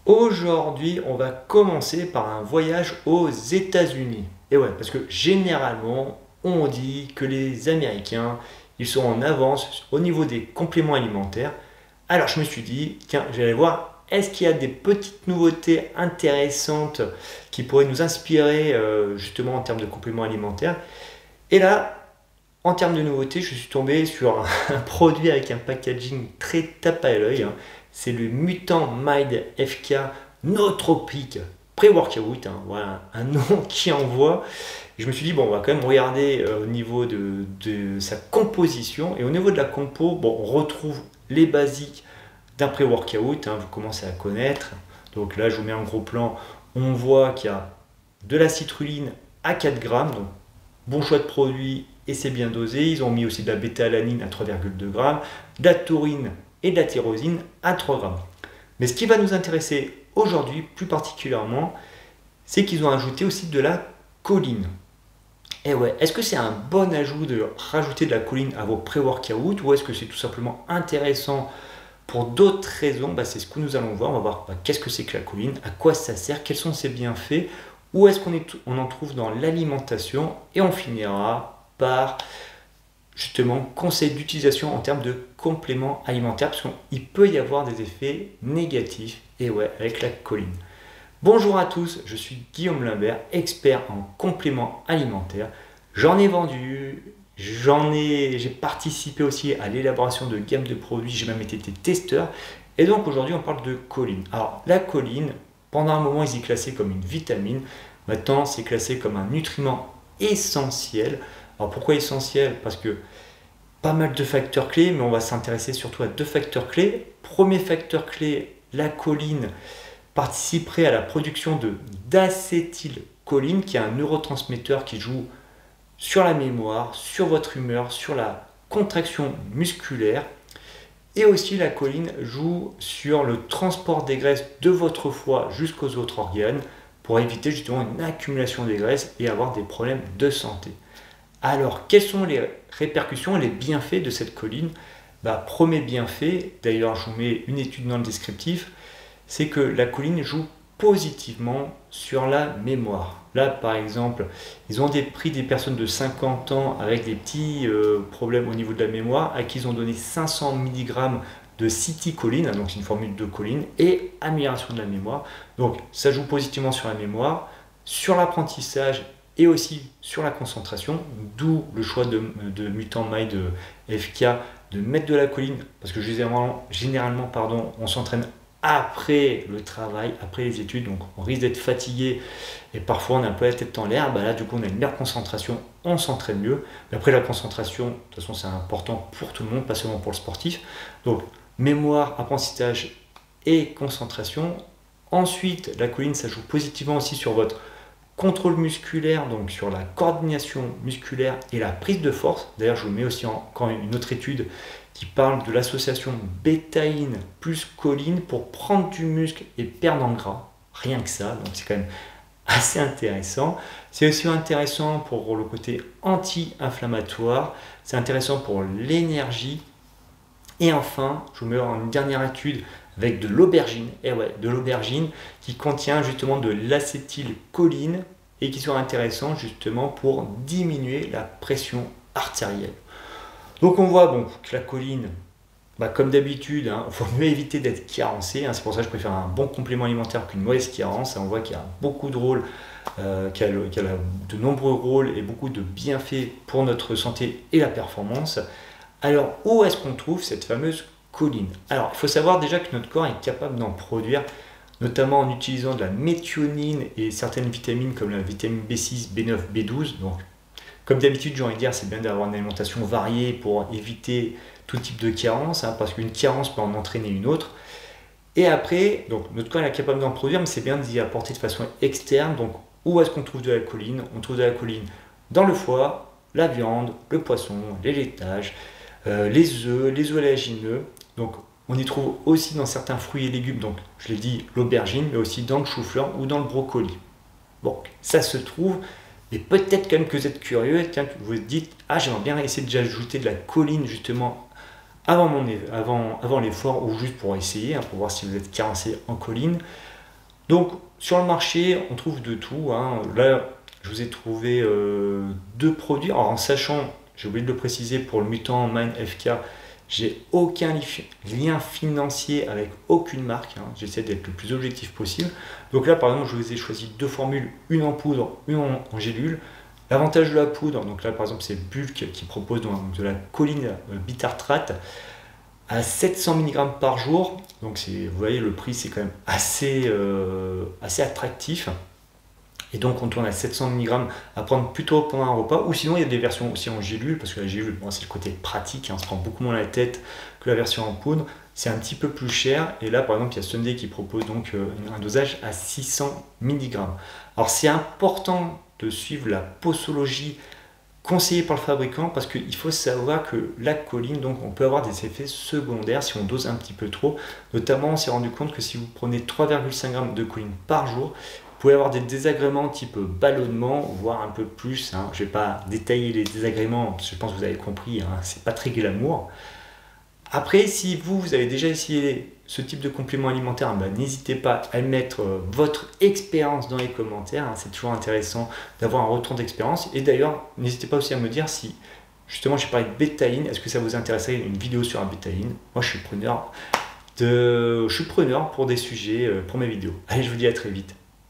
Aujourd'hui, on va commencer par un voyage aux États-Unis. Et ouais, parce que généralement, on dit que les Américains, ils sont en avance au niveau des compléments alimentaires. Alors je me suis dit, tiens, j'allais voir, est-ce qu'il y a des petites nouveautés intéressantes qui pourraient nous inspirer justement en termes de compléments alimentaires. Et là, en termes de nouveautés, je suis tombé sur un produit avec un packaging très tape à l'œil, hein. C'est le Mutant Mind FK Nootropic Pré-Workout, hein. Voilà un nom qui envoie. Je me suis dit, bon, on va quand même regarder au niveau de sa composition. Et au niveau de la compo, bon, on retrouve les basiques d'un pré-workout, hein, vous commencez à connaître. Donc là, je vous mets un gros plan. On voit qu'il y a de la citrulline à 4 grammes. Donc bon choix de produit et c'est bien dosé. Ils ont mis aussi de la bêta-alanine à 3,2 grammes, de la taurine et de la tyrosine à 3 grammes. Mais ce qui va nous intéresser aujourd'hui plus particulièrement, c'est qu'ils ont ajouté aussi de la choline. Et ouais, est-ce que c'est un bon ajout de rajouter de la choline à vos pré-workouts ou est-ce que c'est tout simplement intéressant pour d'autres raisons? C'est ce que nous allons voir. On va voir qu'est-ce que c'est que la choline, à quoi ça sert, quels sont ses bienfaits, où est-ce qu'on en trouve dans l'alimentation et on finira par justement conseils d'utilisation en termes de compléments alimentaires parce qu'il peut y avoir des effets négatifs et ouais, avec la choline. Bonjour à tous, je suis Guillaume Limbert, expert en compléments alimentaires. J'en ai vendu, j'ai participé aussi à l'élaboration de gamme de produits, j'ai même été testeur. Et donc aujourd'hui on parle de choline. Alors la choline, pendant un moment ils y classaient comme une vitamine, maintenant c'est classé comme un nutriment essentiel. Alors pourquoi essentiel? Parce que pas mal de facteurs clés, mais on va s'intéresser surtout à deux facteurs clés. Premier facteur clé, la choline participerait à la production d'acétylcholine, qui est un neurotransmetteur qui joue sur la mémoire, sur votre humeur, sur la contraction musculaire. Et aussi la choline joue sur le transport des graisses de votre foie jusqu'aux autres organes pour éviter justement une accumulation des graisses et avoir des problèmes de santé. Alors, quelles sont les répercussions et les bienfaits de cette choline? Premier bienfait, d'ailleurs je vous mets une étude dans le descriptif, c'est que la choline joue positivement sur la mémoire. Là, par exemple, ils ont pris des personnes de 50 ans avec des petits problèmes au niveau de la mémoire, à qui ils ont donné 500 mg de citicholine, donc c'est une formule de choline, et amélioration de la mémoire. Donc, ça joue positivement sur la mémoire, sur l'apprentissage et aussi sur la concentration, d'où le choix de Mutant Mind FK de mettre de la choline, parce que généralement on s'entraîne après le travail, après les études, donc on risque d'être fatigué et parfois on a un peu la tête en l'air. Là du coup on a une meilleure concentration, on s'entraîne mieux. Mais après la concentration, de toute façon c'est important pour tout le monde, pas seulement pour le sportif. Donc mémoire, apprentissage et concentration. Ensuite la choline ça joue positivement aussi sur votre contrôle musculaire, donc sur la coordination musculaire et la prise de force. D'ailleurs je vous mets aussi encore une autre étude qui parle de l'association bétaïne plus choline pour prendre du muscle et perdre en gras. Rien que ça, donc c'est quand même assez intéressant. C'est aussi intéressant pour le côté anti-inflammatoire, c'est intéressant pour l'énergie. Et enfin, je vous mets une dernière étude avec de l'aubergine, et ouais, de l'aubergine qui contient justement de l'acétylcholine et qui sera intéressant justement pour diminuer la pression artérielle. Donc on voit que la choline, comme d'habitude, il faut mieux éviter d'être carencé, c'est pour ça que je préfère un bon complément alimentaire qu'une mauvaise carence. On voit qu'il y a beaucoup de rôles, qu'il y a de nombreux rôles et beaucoup de bienfaits pour notre santé et la performance. Alors où est-ce qu'on trouve cette fameuse choline? Alors il faut savoir déjà que notre corps est capable d'en produire, notamment en utilisant de la méthionine et certaines vitamines comme la vitamine B6, B9, B12. Donc comme d'habitude, j'ai envie de dire, c'est bien d'avoir une alimentation variée pour éviter tout type de carence, parce qu'une carence peut en entraîner une autre. Et après, donc notre corps est capable d'en produire, mais c'est bien d'y apporter de façon externe. Donc, où est-ce qu'on trouve de la choline? On trouve de la choline dans le foie, la viande, le poisson, les laitages, les œufs oléagineux. Donc, on y trouve aussi dans certains fruits et légumes. Donc, je l'ai dit, l'aubergine, mais aussi dans le chou-fleur ou dans le brocoli. Bon, ça se trouve. Et peut-être quand même que vous êtes curieux, que vous vous dites, j'aimerais bien essayer d'ajouter de la choline justement avant l'effort ou juste pour essayer, pour voir si vous êtes carencé en choline. Donc sur le marché, on trouve de tout, hein. Là, je vous ai trouvé deux produits. Alors, en sachant, j'ai oublié de le préciser, pour le Mutant Mind FK, j'ai aucun lien financier avec aucune marque, hein. J'essaie d'être le plus objectif possible. Donc là, par exemple, je vous ai choisi deux formules, une en poudre, une en gélule. L'avantage de la poudre, donc là par exemple c'est Bulk qui propose donc de la choline bitartrate à 700 mg par jour. Donc vous voyez, le prix c'est quand même assez attractif. Et donc on tourne à 700 mg à prendre plutôt pendant un repas. Ou sinon il y a des versions aussi en gélule, parce que la gélule, bon, c'est le côté pratique, hein, on se prend beaucoup moins la tête que la version en poudre. C'est un petit peu plus cher. Et là par exemple il y a Sunday qui propose donc un dosage à 600 mg. Alors c'est important de suivre la posologie conseillé par le fabricant, parce qu'il faut savoir que la choline, donc on peut avoir des effets secondaires si on dose un petit peu trop. Notamment, on s'est rendu compte que si vous prenez 3,5 g de choline par jour, vous pouvez avoir des désagréments type ballonnement, voire un peu plus, hein. Je ne vais pas détailler les désagréments, parce que je pense que vous avez compris, hein, c'est pas très glamour. Après, si vous avez déjà essayé ce type de complément alimentaire, ben, n'hésitez pas à mettre votre expérience dans les commentaires, hein. C'est toujours intéressant d'avoir un retour d'expérience. Et d'ailleurs, n'hésitez pas aussi à me dire si, justement, je parlais de bétaïne, est-ce que ça vous intéresserait une vidéo sur la bétaïne? Moi, je suis preneur pour des sujets, pour mes vidéos. Allez, je vous dis à très vite.